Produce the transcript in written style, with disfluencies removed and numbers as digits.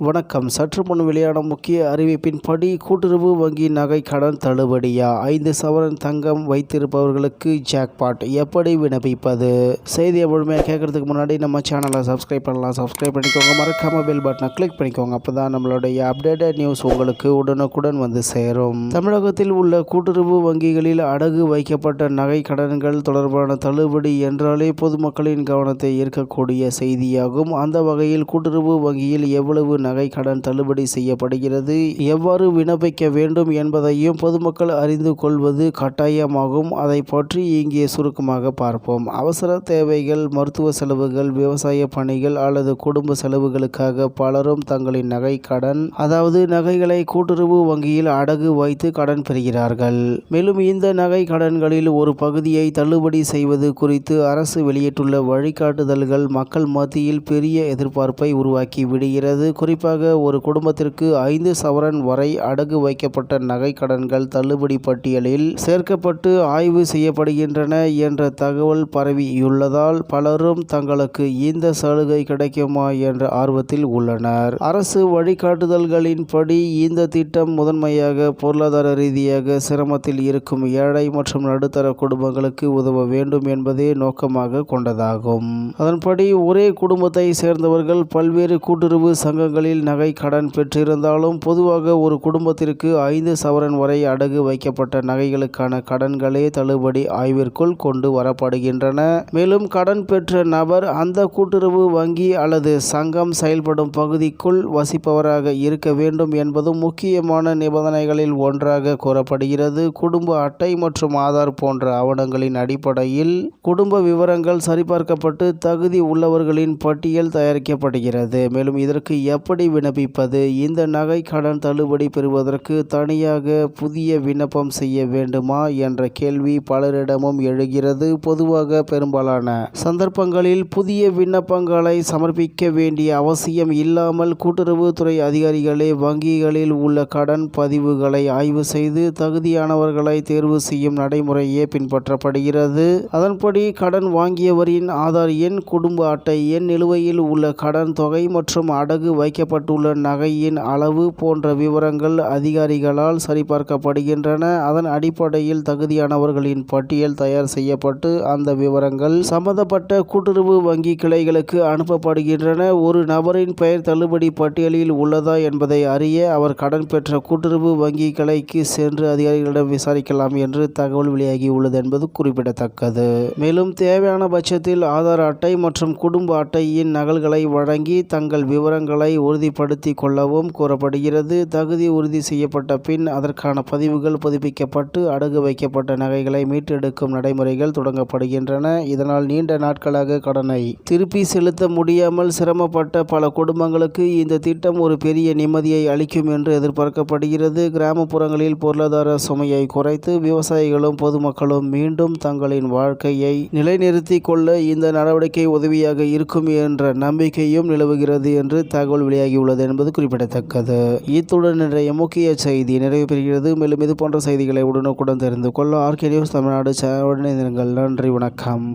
வணக்கம். சற்று முன் வெளியான முக்கிய அறிவிப்பின்படி கூட்டுறவு வங்கி நகை கடன் தள்ளுபடியா? 5 சவரன் தங்கம் வைத்திருப்பவர்களுக்கு ஜாக்பாட், எப்படி விண்ணப்பிப்பது? செய்தியை முழுமையாக கேட்கறதுக்கு முன்னாடி நம்ம சேனலை சப்ஸ்கிரைப் பண்ணலாம். சப்ஸ்கிரைப் பண்ணிக்கோங்க. மறக்காம பெல் பட்டனை கிளிக் பண்ணிக்கோங்க. அப்பதான் நம்மளுடைய அப்டேட்டட் நியூஸ் உங்களுக்கு உடனுக்குடன் வந்து சேரும். தமிழகத்தில் உள்ள கூட்டுறவு வங்கிகளில் அடகு வைக்கப்பட்ட நகை கடன்கள் தொடர்பான தள்ளுபடி என்றாலே பொதுமக்களின் கவனத்தை ஈர்க்கக்கூடிய செய்தியாகும். அந்த வகையில் கூட்டுறவு வங்கியில் எவ்வளவு நகை கடன் தள்ளுபடி செய்யப்படுகிறது, எவ்வாறு விண்ணப்பிக்க வேண்டும் என்பதையும் பொதுமக்கள் அறிந்து கொள்வது கட்டாயமாகும். அதை பற்றி இங்கே சுருக்கமாக பார்ப்போம். அவசர தேவைகள், மருத்துவ செலவுகள், விவசாய பணிகள் அல்லது குடும்ப செலவுகளுக்காக பலரும் தங்களின் நகை கடன், அதாவது நகைகளை கூட்டுறவு வங்கியில் அடகு வைத்து கடன் பெறுகிறார்கள். மேலும் இந்த நகை கடன்களில் ஒரு பகுதியை தள்ளுபடி செய்வது குறித்து அரசு வெளியிட்டுள்ள வழிகாட்டுதல்கள் மக்கள் மத்தியில் பெரிய எதிர்பார்ப்பை உருவாக்கி விடுகிறது. குறிப்பாக ஒரு குடும்பத்திற்கு 5 சவரன் வரை அடகு வைக்கப்பட்ட நகை கடன்கள் தள்ளுபடி பட்டியலில் சேர்க்கப்பட்டு ஆய்வு செய்யப்படுகின்றன என்ற தகவல் பரவியுள்ளதால் பலரும் தங்களுக்கு இந்த சலுகை கிடைக்குமா என்ற ஆர்வத்தில் உள்ளனர். அரசு வழிகாட்டுதல்களின்படி இந்த திட்டம் முதன்மையாக பொருளாதார ரீதியாக சிரமத்தில் இருக்கும் ஏழை மற்றும் நடுத்தர குடும்பங்களுக்கு உதவ வேண்டும் என்பதே நோக்கமாக கொண்டதாகும். அதன்படி ஒரே குடும்பத்தை சேர்ந்தவர்கள் பல்வேறு கூட்டுறவு சங்கங்களில் நகை கடன் பெற்றிருந்தாலும் பொதுவாக ஒரு குடும்பத்திற்கு 5 சவரன் வரை அடகு வைக்கப்பட்ட நகைகளுக்கான கடன்களே தள்ளுபடி ஆய்விற்குள் கொண்டு வரப்படுகின்றன. மேலும் கடன் பெற்ற நபர் அந்த கூட்டுறவு வங்கி அல்லது சங்கம் செயல்படும் பகுதிக்குள் வசிப்பவராக இருக்க வேண்டும் என்பதும் முக்கியமான நிபந்தனைகளில் ஒன்றாக கூறப்படுகிறது. குடும்ப அட்டை மற்றும் ஆதார் போன்ற ஆவணங்களின் அடிப்படையில் குடும்ப விவரங்கள் சரிபார்க்கப்பட்டு தகுதி உள்ளவர்களின் பட்டியல் தயாரிக்கப்படுகிறது. மேலும் இதற்கு எப்படி விண்ணப்பிப்பது? இந்த நகை கடன் தள்ளுபடி பெறுவதற்கு தனியாக புதிய விண்ணப்பம் செய்ய வேண்டுமா என்ற கேள்வி பலரிடமும் எழுகிறது. பொதுவாக பெரும்பாலான சந்தர்ப்பங்களில் புதிய விண்ணப்பங்களை சமர்ப்பிக்க வேண்டிய அவசியம் இல்லாமல் கூட்டுறவுத்துறை அதிகாரிகளே வங்கிகளில் உள்ள கடன் பதிவுகளை ஆய்வு செய்து தகுதியானவர்களை தேர்வு செய்யும் நடைமுறையே பின்பற்றப்படுகிறது. அதன்படி கடன் வாங்கியவரின் ஆதார் எண், குடும்ப அட்டை எண், நிலுவையில் உள்ள கடன் தொகை மற்றும் அடகு வைக்கப்பட்டுள்ள நகையின் அளவு போன்ற விவரங்கள் அதிகாரிகளால் சரிபார்க்கப்படுகின்றன. அதன் அடிப்படையில் தகுதியானவர்களின் பட்டியல் தயார் செய்யப்பட்டு அந்த விவரங்கள் சம்பந்தப்பட்ட கூட்டுறவு வங்கி கிளைகளுக்கு அனுப்பப்படுகின்றன. ஒரு நபரின் பெயர் தள்ளுபடி பட்டியலில் உள்ளதா என்பதை அறிய அவர் கடன் பெற்ற கூட்டுறவு வங்கி கிளைக்கு சென்று அதிகாரிகளிடம் விசாரிக்கலாம் என்று தகவல் வெளியாகியுள்ளது என்பது குறிப்பிடத்தக்கது. மேலும் தேவையான பட்சத்தில் ஆதார் அட்டை மற்றும் குடும்ப அட்டையின் நகல்களை வழங்கி தங்கள் விவரங்களை உறுதிப்படுத்திக் கொள்ளவும் கூறப்படுகிறது. தகுதி உறுதி செய்யப்பட்ட பின் அதற்கான பதிவுகள் புதுப்பிக்கப்பட்டு அடகு வைக்கப்பட்ட நகைகளை மீட்டெடுக்கும் நடைமுறைகள் தொடங்கப்படுகின்றன. இதனால் நீண்ட நாட்களாக கடனை திருப்பி செலுத்த முடியாமல் சிரமப்பட்ட பல குடும்பங்களுக்கு இந்த திட்டம் ஒரு பெரிய நிம்மதியை அளிக்கும் என்று எதிர்பார்க்கப்படுகிறது. கிராமப்புறங்களில் பொருளாதார சுமையை குறைத்து விவசாயிகளும் பொதுமக்களும் மீண்டும் தங்களின் வாழ்க்கையை நிலைநிறுத்திக் கொள்ள இந்த நடவடிக்கை உதவியாக இருக்கும் என்ற நம்பிக்கையும் நிலவுகிறது என்று தகவல் வெளியாகியுள்ளது என்பது குறிப்பிடத்தக்கது. இத்துடன் இன்றைய முக்கிய செய்தி நிறைவு பெறுகிறது. மேலும் இது போன்ற செய்திகளை உடனுக்குடன் தெரிந்து கொள்ள ஆர்கே நியூஸ் தமிழ்நாடு சேனலுடன் இணைந்திருங்கள். நன்றி, வணக்கம்.